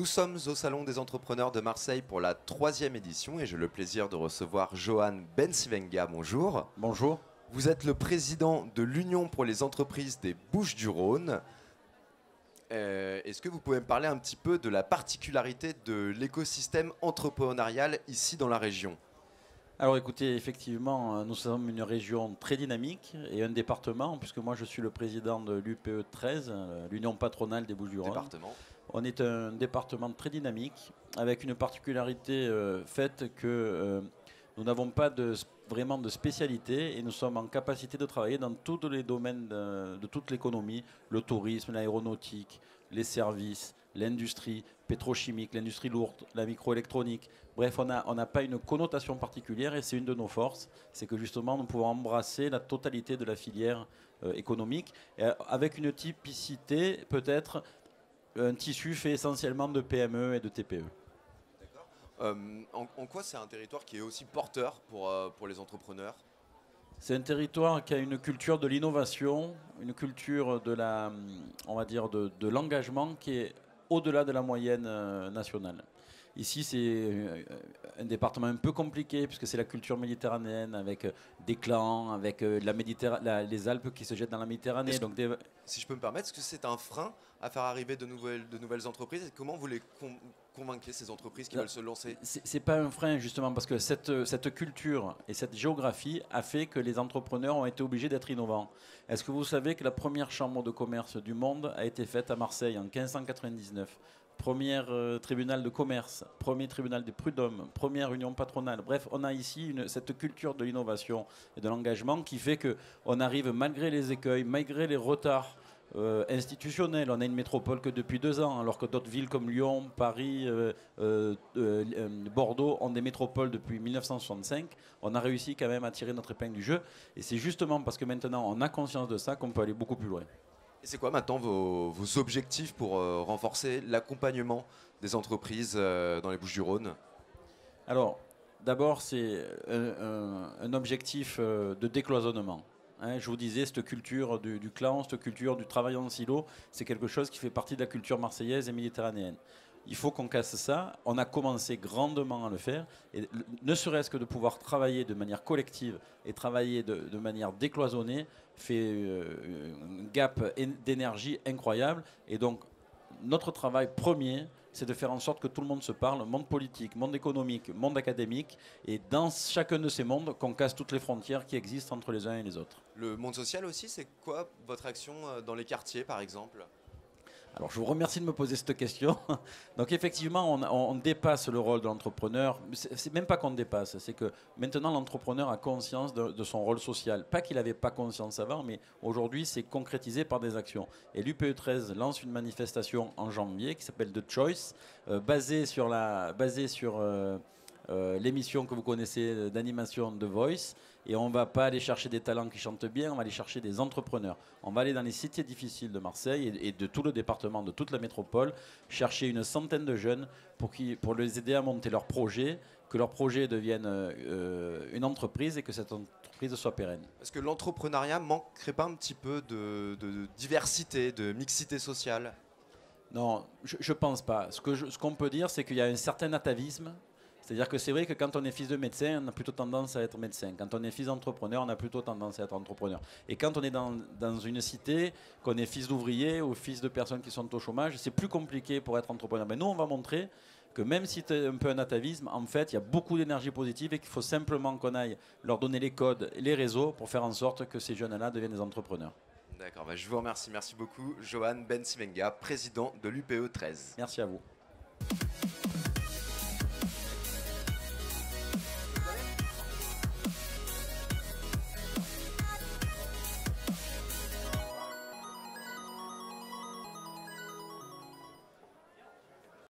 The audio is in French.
Nous sommes au Salon des entrepreneurs de Marseille pour la 3e édition et j'ai le plaisir de recevoir Johan Bensivenga. Bonjour. Bonjour. Vous êtes le président de l'Union pour les entreprises des Bouches-du-Rhône. Est-ce que vous pouvez me parler un petit peu de la particularité de l'écosystème entrepreneurial ici dans la région ? Alors écoutez, effectivement, nous sommes une région très dynamique et un département, puisque moi je suis le président de l'UPE 13, l'Union patronale des Bouches-du-Rhône. Département. On est un département très dynamique, avec une particularité faite que nous n'avons pas vraiment de spécialité et nous sommes en capacité de travailler dans tous les domaines de toute l'économie, le tourisme, l'aéronautique, les services, l'industrie pétrochimique, l'industrie lourde, la microélectronique. Bref, on n'a pas une connotation particulière et c'est une de nos forces, c'est que justement nous pouvons embrasser la totalité de la filière économique avec une typicité peut-être un tissu fait essentiellement de PME et de TPE. En quoi c'est un territoire qui est aussi porteur pour les entrepreneurs ? C'est un territoire qui a une culture de l'innovation, une culture on va dire de l'engagement qui est au-delà de la moyenne nationale. Ici, c'est un département un peu compliqué puisque c'est la culture méditerranéenne avec des clans, avec les Alpes qui se jettent dans la Méditerranée. Si je peux me permettre, est-ce que c'est un frein à faire arriver de nouvelles entreprises ? Et comment vous les convainquez, ces entreprises qui veulent se lancer ? C'est pas un frein justement parce que cette culture et cette géographie a fait que les entrepreneurs ont été obligés d'être innovants. Est-ce que vous savez que la première chambre de commerce du monde a été faite à Marseille en 1599 ? Premier tribunal de commerce, premier tribunal des prud'hommes, première union patronale. Bref, on a ici cette culture de l'innovation et de l'engagement qui fait qu'on arrive malgré les écueils, malgré les retards institutionnels. On a une métropole que depuis 2 ans, alors que d'autres villes comme Lyon, Paris, Bordeaux ont des métropoles depuis 1965. On a réussi quand même à tirer notre épingle du jeu. Et c'est justement parce que maintenant on a conscience de ça qu'on peut aller beaucoup plus loin. Et c'est quoi maintenant vos objectifs pour renforcer l'accompagnement des entreprises dans les Bouches-du-Rhône ? Alors, d'abord, c'est un objectif de décloisonnement. Je vous disais, cette culture du clan, cette culture du travail en silo, c'est quelque chose qui fait partie de la culture marseillaise et méditerranéenne. Il faut qu'on casse ça. On a commencé grandement à le faire. Et ne serait-ce que de pouvoir travailler de manière collective et travailler de manière décloisonnée fait un gap d'énergie incroyable. Et donc, notre travail premier, c'est de faire en sorte que tout le monde se parle, monde politique, monde économique, monde académique, et dans chacun de ces mondes, qu'on casse toutes les frontières qui existent entre les uns et les autres. Le monde social aussi, c'est quoi votre action dans les quartiers, par exemple ? Alors, je vous remercie de me poser cette question. Donc, effectivement, on dépasse le rôle de l'entrepreneur. C'est même pas qu'on dépasse, c'est que maintenant, l'entrepreneur a conscience de son rôle social. Pas qu'il n'avait pas conscience avant, mais aujourd'hui, c'est concrétisé par des actions. Et l'UPE 13 lance une manifestation en janvier qui s'appelle The Choice, basée sur l'émission que vous connaissez d'animation The Voice. Et on ne va pas aller chercher des talents qui chantent bien, on va aller chercher des entrepreneurs. On va aller dans les cités difficiles de Marseille et de tout le département, de toute la métropole, chercher une centaine de jeunes pour les aider à monter leur projet, que leur projet devienne une entreprise et que cette entreprise soit pérenne. Est-ce que l'entrepreneuriat manquerait pas un petit peu de diversité, de mixité sociale ? Non, je ne pense pas. Ce qu'on peut dire, c'est qu'il y a un certain atavisme. C'est-à-dire que c'est vrai que quand on est fils de médecin, on a plutôt tendance à être médecin. Quand on est fils d'entrepreneur, on a plutôt tendance à être entrepreneur. Et quand on est dans une cité, qu'on est fils d'ouvrier ou fils de personnes qui sont au chômage, c'est plus compliqué pour être entrepreneur. Mais nous, on va montrer que même si tu es un peu un atavisme, en fait, il y a beaucoup d'énergie positive et qu'il faut simplement qu'on aille leur donner les codes, les réseaux pour faire en sorte que ces jeunes-là deviennent des entrepreneurs. D'accord, je vous remercie. Merci beaucoup, Johan Bensivenga, président de l'UPE 13. Merci à vous.